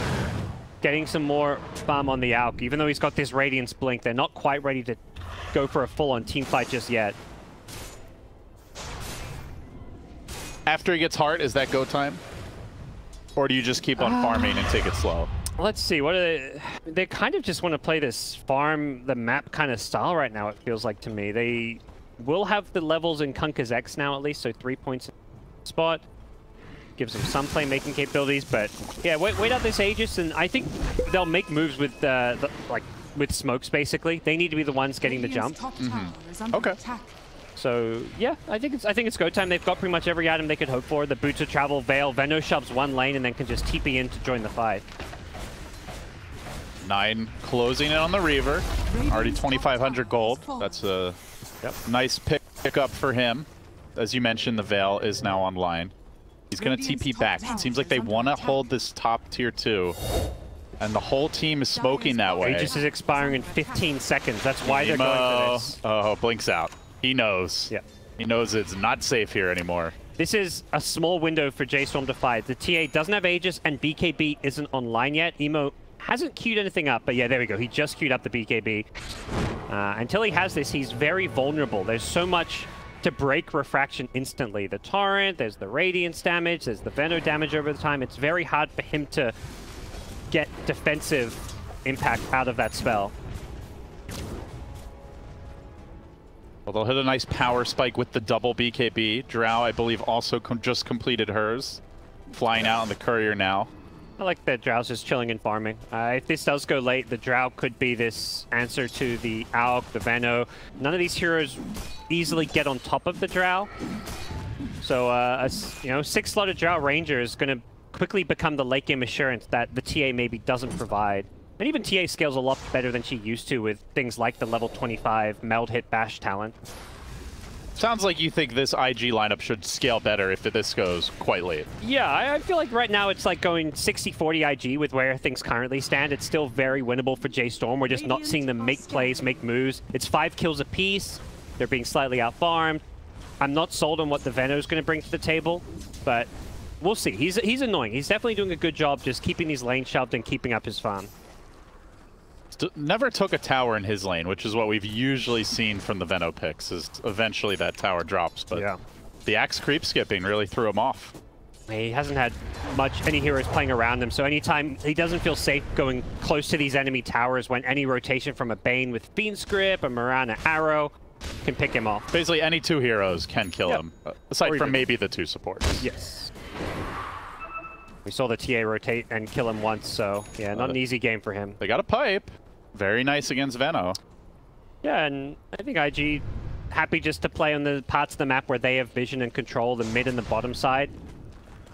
Speaker 6: getting some more farm on the Alk. Even though he's got this Radiance blink, they're not quite ready to go for a full-on team fight just yet.
Speaker 5: After he gets heart, is that go time? Or do you just keep on farming and take it slow?
Speaker 6: Let's see, what are they kind of just want to play this farm the map kind of style right now, it feels like to me. They will have the levels in Kunkka's X now at least, so 3 points in spot. Gives them some playmaking capabilities, but yeah, wait out this Aegis, and I think they'll make moves with with smokes basically. They need to be the ones getting the jump.
Speaker 5: Okay.
Speaker 6: So yeah, I think it's go time. They've got pretty much every item they could hope for. The Boots of Travel, Veil, Veno shoves one lane and then can just TP in to join the fight.
Speaker 5: 9 closing in on the Reaver. Already 2,500 gold. That's a nice pick up for him. As you mentioned, the Veil is now online. He's going to TP back. It seems like they want to hold this top tier 2. And the whole team is smoking that way.
Speaker 6: Aegis is expiring in 15 seconds. That's why they're going for this.
Speaker 5: Oh, blinks out. He knows.
Speaker 6: Yeah.
Speaker 5: He knows it's not safe here anymore.
Speaker 6: This is a small window for J.Storm to fight. The TA doesn't have Aegis and BKB isn't online yet. Emo hasn't queued anything up, but yeah, there we go. He just queued up the BKB. Until he has this, he's very vulnerable. There's so much to break Refraction instantly. The Torrent, there's the Radiance damage, there's the Veno damage over the time. It's very hard for him to get defensive impact out of that spell.
Speaker 5: Well, they'll hit a nice power spike with the double BKB. Drow, I believe, also just completed hers. Flying out on the courier now.
Speaker 6: I like that Drow's just chilling and farming. If this does go late, the Drow could be this answer to the Alk, the Veno. None of these heroes easily get on top of the Drow. So, a 6-slotted Drow Ranger is going to quickly become the late game assurance that the TA maybe doesn't provide. And even TA scales a lot better than she used to with things like the level 25 Meld Hit Bash talent.
Speaker 5: Sounds like you think this IG lineup should scale better if this goes quite late.
Speaker 6: Yeah, I feel like right now it's like going 60-40 IG with where things currently stand. It's still very winnable for J.Storm. We're just not seeing them make plays, make moves. It's 5 kills apiece. They're being slightly out-farmed. I'm not sold on what the Veno's going to bring to the table, but we'll see. He's annoying. He's definitely doing a good job just keeping these lanes shoved and keeping up his farm.
Speaker 5: Never took a tower in his lane, which is what we've usually seen from the Veno picks, is eventually that tower drops. But
Speaker 6: yeah,
Speaker 5: the Axe creep skipping really threw him off.
Speaker 6: He hasn't had any heroes playing around him, so anytime he doesn't feel safe going close to these enemy towers when any rotation from a Bane with Fiend's Grip, a Mirana Arrow can pick him off.
Speaker 5: Basically, any 2 heroes can kill him, aside from maybe the 2 supports.
Speaker 6: Yes. We saw the TA rotate and kill him once, so yeah, not an easy game for him.
Speaker 5: They got a pipe. Very nice against Veno.
Speaker 6: Yeah, and I think IG happy just to play on the parts of the map where they have vision and control, the mid and the bottom side.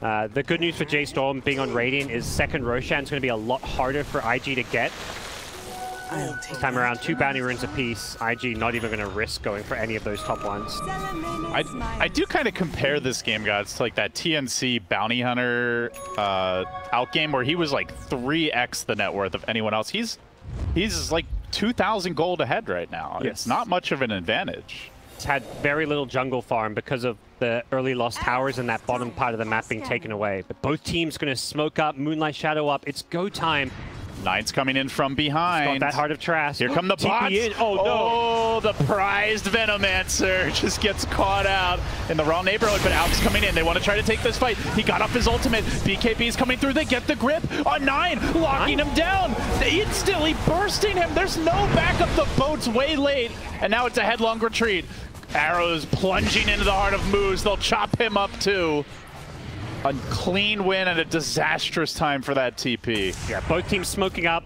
Speaker 6: The good news for J.Storm being on Radiant is second Roshan is going to be a lot harder for IG to get. This time around, 2 bounty runes apiece. IG not even going to risk going for any of those top ones.
Speaker 5: I do kind of compare this game, guys, to like that TNC Bounty Hunter out game where he was like 3x the net worth of anyone else. He's like 2,000 gold ahead right now.
Speaker 6: Yes.
Speaker 5: It's not much of an advantage.
Speaker 6: He's had very little jungle farm because of the early lost towers and that bottom part of the map being taken away. But both teams going to smoke up, Moonlight Shadow up. It's go time.
Speaker 5: Nine's coming in from behind.
Speaker 6: Got that Heart of Trask.
Speaker 5: Here come the bots.
Speaker 6: Oh, no.
Speaker 5: Oh, the prized Venomancer just gets caught out in the wrong neighborhood, but Alp's coming in. They want to try to take this fight. He got off his ultimate. BKB is coming through. They get the grip on Nine, locking him down. Instantly bursting him. There's no backup. The boat's way late, and now it's a headlong retreat. Arrows plunging into the heart of Moose. They'll chop him up too. A clean win and a disastrous time for that TP.
Speaker 6: Yeah, both teams smoking up,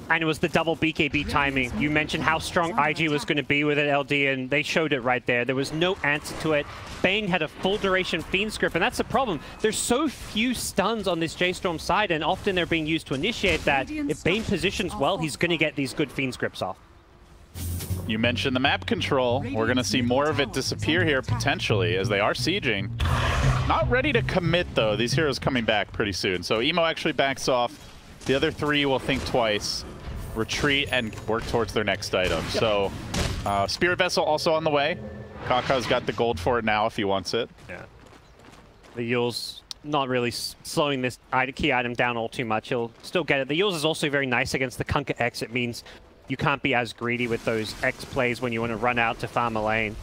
Speaker 6: and it was the double BKB timing. You mentioned how strong IG was going to be with an LD, and they showed it right there. There was no answer to it. Bane had a full duration Fiend script, and that's the problem. There's so few stuns on this J.Storm side, and often they're being used to initiate that. If Bane positions well, he's going to get these good Fiend scripts off.
Speaker 5: You mentioned the map control. We're going to see more of it disappear here potentially as they are sieging. Not ready to commit though. These heroes coming back pretty soon. So Emo actually backs off. The other 3 will think twice, retreat, and work towards their next item. Yep. So Spirit Vessel also on the way. Kaka's got the gold for it now if he wants it.
Speaker 6: Yeah. The Yule's not really slowing this key item down all too much. He'll still get it. The Yule's is also very nice against the Kunkka X. It means you can't be as greedy with those X plays when you want to run out to farm a lane.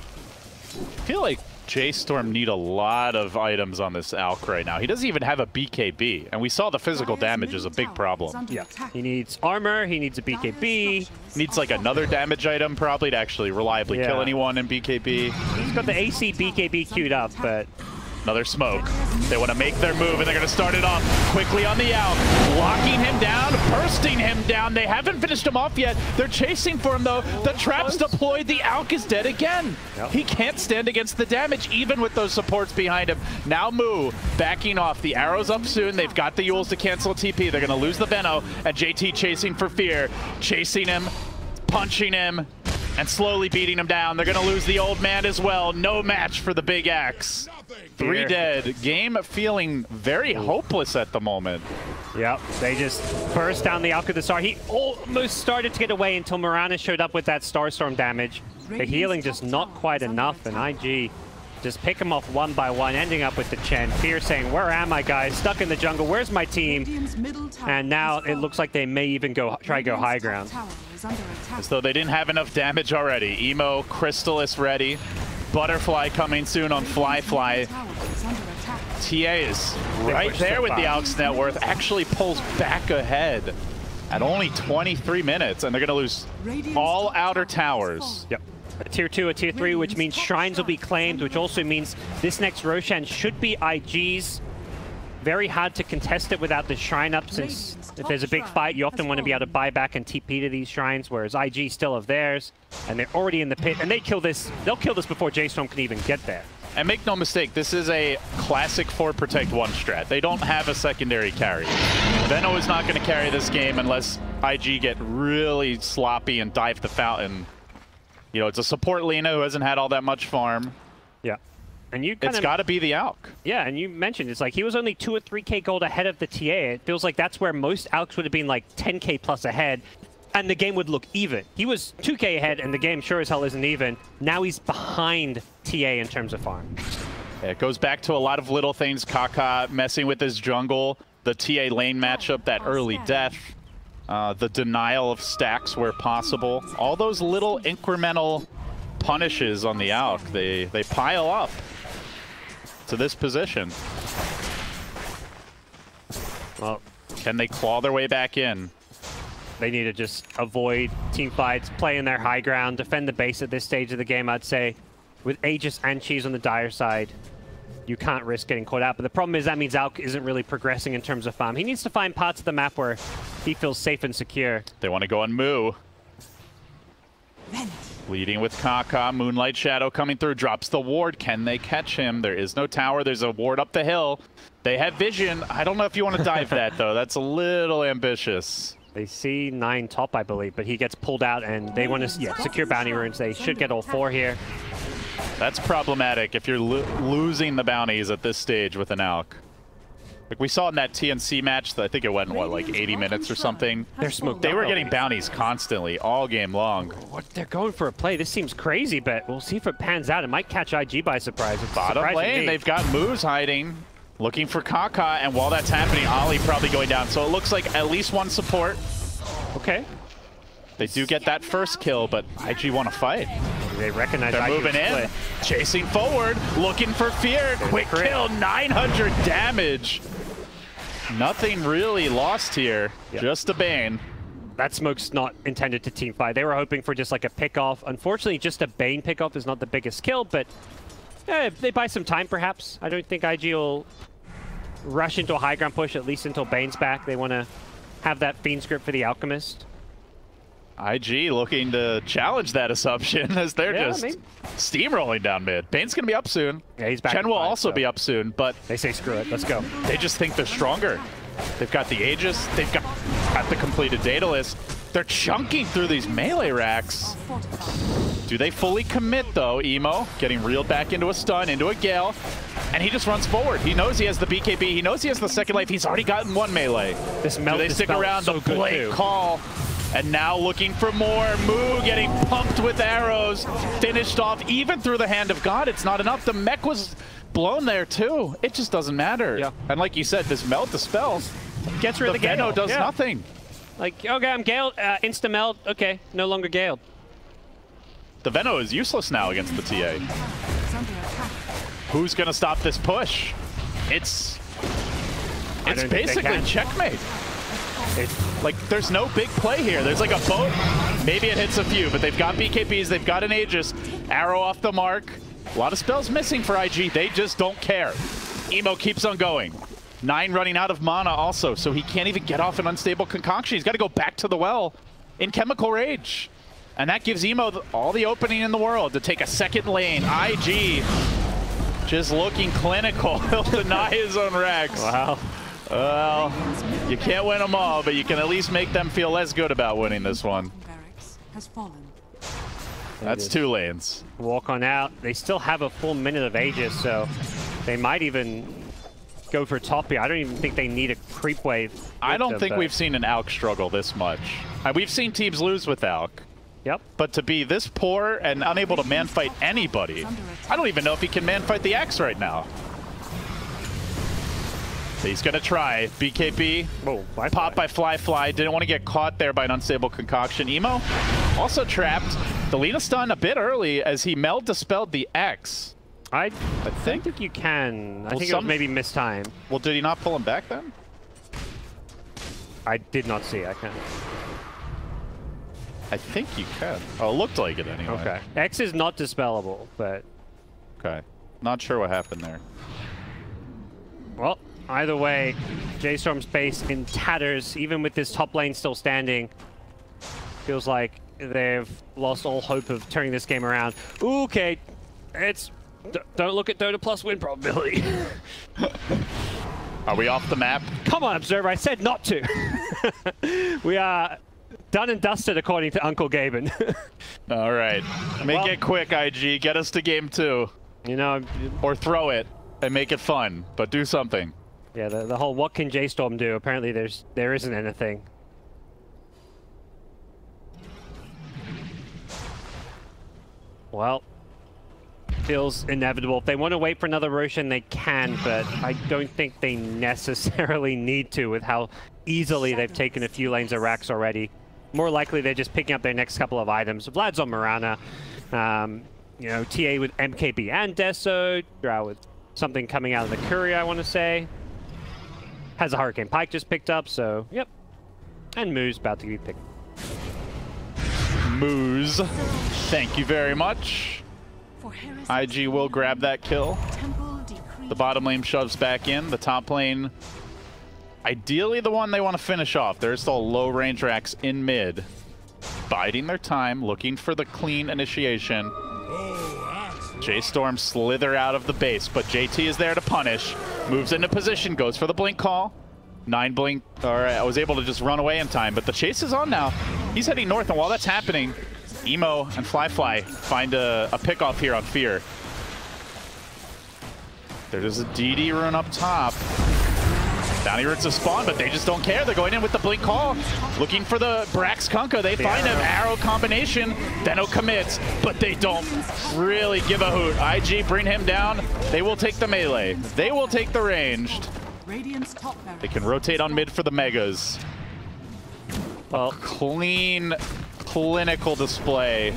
Speaker 5: I feel like J.Storm need a lot of items on this Alk right now. He doesn't even have a BKB, and we saw the physical damage is a big problem.
Speaker 6: Yeah, he needs armor, he needs a BKB.
Speaker 5: Needs like another damage item probably to actually reliably kill anyone in BKB.
Speaker 6: He's got the AC BKB queued up, but...
Speaker 5: Another smoke. They want to make their move, and they're going to start it off quickly on the out. Locking him down, bursting him down. They haven't finished him off yet. They're chasing for him, though. The trap's deployed. The Alk is dead again. Yep. He can't stand against the damage, even with those supports behind him. Now Moo backing off. The arrow's up soon. They've got the Yules to cancel TP. They're going to lose the Veno, and JT chasing for fear. Chasing him, punching him, and slowly beating him down. They're going to lose the old man as well. No match for the big axe. 3 dead. Game feeling very hopeless at the moment.
Speaker 6: Yep, they just burst down the Alk of the Star. He almost started to get away until Mirana showed up with that Starstorm damage. The healing just not quite enough, and IG just pick him off one by one, ending up with the Chen. Fear saying, where am I, guys? Stuck in the jungle. Where's my team? And now it looks like they may even try to go high ground.
Speaker 5: As though they didn't have enough damage already. Emo, Crystallis ready. Butterfly coming soon on Fly. TA is right there with the Alk's net worth. Actually pulls back ahead at only 23 minutes, and they're going to lose all outer towers.
Speaker 6: Yep. A tier 2, a tier 3, which means shrines will be claimed, which also means this next Roshan should be IG's. Very hard to contest it without the shrine up, since if there's a big fight, you often want to be able to buy back and TP to these shrines, whereas IG still have theirs, and they're already in the pit, and they'll kill this before J.Storm can even get there.
Speaker 5: And make no mistake, this is a classic 4 protect 1 strat. They don't have a secondary carry. Veno is not going to carry this game unless IG get really sloppy and dive the fountain. You know, it's a support Lina who hasn't had all that much farm.
Speaker 6: Yeah. And
Speaker 5: it's got to be the Alk.
Speaker 6: Yeah, and you mentioned it's like he was only 2 or 3k gold ahead of the TA. It feels like that's where most Alks would have been like 10k plus ahead, and the game would look even. He was 2k ahead, and the game sure as hell isn't even. Now he's behind TA in terms of farm.
Speaker 5: Yeah, it goes back to a lot of little things. Kaka messing with his jungle, the TA lane matchup, that early death, the denial of stacks where possible. All those little incremental punishes on the Alk, they pile up to this position.
Speaker 6: Well,
Speaker 5: can they claw their way back in?
Speaker 6: They need to just avoid team fights, play in their high ground, defend the base at this stage of the game, I'd say. With Aegis and Cheese on the dire side, you can't risk getting caught out. But the problem is that means Alk isn't really progressing in terms of farm. He needs to find parts of the map where he feels safe and secure.
Speaker 5: They want to go on Moo. Leading with Kaka, Moonlight Shadow coming through, drops the ward. Can they catch him? There is no tower. There's a ward up the hill. They have vision. I don't know if you want to dive that, though. That's a little ambitious.
Speaker 6: They see 9 top, I believe, but he gets pulled out, and they want to secure bounty runes. They should get all 4 here.
Speaker 5: That's problematic if you're losing the bounties at this stage with an Alk. Like we saw in that TNC match, I think it went, what, like 80 minutes or something?
Speaker 6: They're smoked.
Speaker 5: They were getting bounties constantly, all game long.
Speaker 6: What, they're going for a play. This seems crazy, but we'll see if it pans out. It might catch IG by surprise. It's
Speaker 5: Bottom lane, they've got moves hiding, looking for Kaka, and while that's happening, Ollie probably going down. So it looks like at least one support.
Speaker 6: Okay.
Speaker 5: They do get that first kill, but IG want to fight.
Speaker 6: They recognize
Speaker 5: they're moving in, chasing forward, looking for fear. Quick kill, 900 damage. Nothing really lost here, just a Bane.
Speaker 6: That smoke's not intended to team fight. They were hoping for just like a pick-off. Unfortunately, just a Bane pick-off is not the biggest kill, but they buy some time perhaps. I don't think IG will rush into a high ground push, at least until Bane's back. They want to have that Fiend script for the Alchemist.
Speaker 5: IG looking to challenge that assumption as they're just steamrolling down mid. Bane's going to be up soon.
Speaker 6: Yeah, he's back.
Speaker 5: Chen will also be up soon, but
Speaker 6: they say screw it, let's go.
Speaker 5: They just think they're stronger. They've got the Aegis, they've got the completed data list. They're chunking through these melee racks. Do they fully commit though? Emo getting reeled back into a stun, into a Gale, and he just runs forward. He knows he has the BKB, he knows he has the second life, he's already gotten 1 melee.
Speaker 6: This melt,
Speaker 5: do they stick around? The Blade call. And now looking for more. Moo getting pumped with arrows. Finished off even through the hand of God. It's not enough. The mech was blown there too. It just doesn't matter. Yeah. And like you said, this melt dispels.
Speaker 6: Gets rid of the Gale.
Speaker 5: Veno does nothing.
Speaker 6: Like, okay, I'm Gale. Insta melt. Okay, no longer Gale.
Speaker 5: The Veno is useless now against the TA. Who's going to stop this push? It's basically checkmate. Like, there's no big play here. There's like a boat. Maybe it hits a few, but they've got BKBs. They've got an Aegis. Arrow off the mark. A lot of spells missing for IG. They just don't care. Emo keeps on going. 9 running out of mana also, so he can't even get off an unstable concoction. He's got to go back to the well in Chemical Rage. And that gives Emo all the opening in the world to take a second lane. IG just looking clinical. He'll deny his own racks.
Speaker 6: Wow.
Speaker 5: Well, you can't win them all, but you can at least make them feel less good about winning this one. That's 2 lanes.
Speaker 6: Walk on out. They still have a full minute of Aegis, so they might even go for top here. I don't even think they need a creep wave.
Speaker 5: I don't think we've seen an Alk struggle this much. We've seen teams lose with Alk.
Speaker 6: Yep.
Speaker 5: But to be this poor and unable to man-fight anybody, I don't even know if he can man-fight the X right now. He's going to try. BKB.
Speaker 6: Oh,
Speaker 5: Pop by Fly. Didn't want to get caught there by an unstable concoction. Emo also trapped. The Lina stun a bit early as he meld dispelled the X.
Speaker 6: I think you can. I think it was maybe mistime.
Speaker 5: Well, did he not pull him back then?
Speaker 6: I did not see. I can't.
Speaker 5: I think you can. Oh, it looked like it anyway.
Speaker 6: Okay. X is not dispellable, but...
Speaker 5: Okay. Not sure what happened there.
Speaker 6: Well, either way, J.Storm's base in tatters, even with this top lane still standing. Feels like they've lost all hope of turning this game around. Ooh, okay. Don't look at Dota plus win probability.
Speaker 5: Are we off the map?
Speaker 6: Come on, Observer, I said not to. We are done and dusted according to Uncle Gaben.
Speaker 5: All right. Make it quick, IG. Get us to game 2.
Speaker 6: You know...
Speaker 5: Or throw it and make it fun, but do something.
Speaker 6: Yeah, the whole what can J.Storm do? Apparently there isn't anything. Well, feels inevitable. If they want to wait for another Roshan, they can, but I don't think they necessarily need to with how easily they've taken a few lanes of racks already. More likely they're just picking up their next couple of items. Vlad's on Mirana. You know, TA with MKB and Deso. Drow with something coming out of the Courier, I want to say. Has a Hurricane Pike just picked up, so yep. And Moo's about to be picked.
Speaker 5: Moose, thank you very much. IG will grab that kill. The bottom lane shoves back in. The top lane, ideally the one they want to finish off. There's still low range racks in mid. Biding their time, looking for the clean initiation. J.Storm slither out of the base, but JT is there to punish. Moves into position, goes for the blink call. 9 blink, or I was able to just run away in time, but the chase is on now. He's heading north, and while that's happening, Emo and Fly find a pickoff here on Fear. There's a DD rune up top. Bounty roots a spawn, but they just don't care. They're going in with the blink call, looking for the Brax Kunkka. They find an arrow combination. Deno commits, but they don't really give a hoot. IG bring him down. They will take the melee. They will take the ranged. They can rotate on mid for the Megas. Well, clean, clinical display.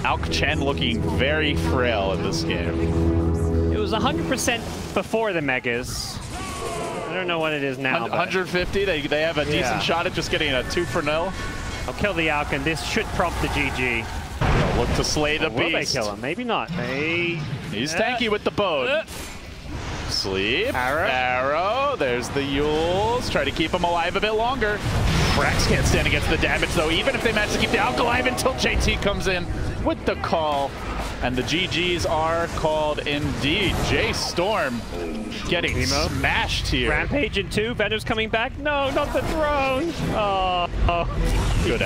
Speaker 5: Alk Chen looking very frail in this game.
Speaker 6: It was 100% before the Megas. I don't know what it is now.
Speaker 5: 150, they have a decent shot at just getting a 2 for 0.
Speaker 6: I'll kill the Alk, and this should prompt the GG.
Speaker 5: They'll look to slay the beast.
Speaker 6: Will they kill him? Maybe not.
Speaker 5: He's tanky with the boat. Sleep.
Speaker 6: Arrow.
Speaker 5: There's the Yules. Try to keep him alive a bit longer. Brax can't stand against the damage, though, even if they manage to keep the Alk alive until JT comes in with the call. And the GGs are called indeed. J.Storm getting smashed here.
Speaker 6: Rampage in 2. Venom's coming back. No, not the drone. Oh.
Speaker 5: Good.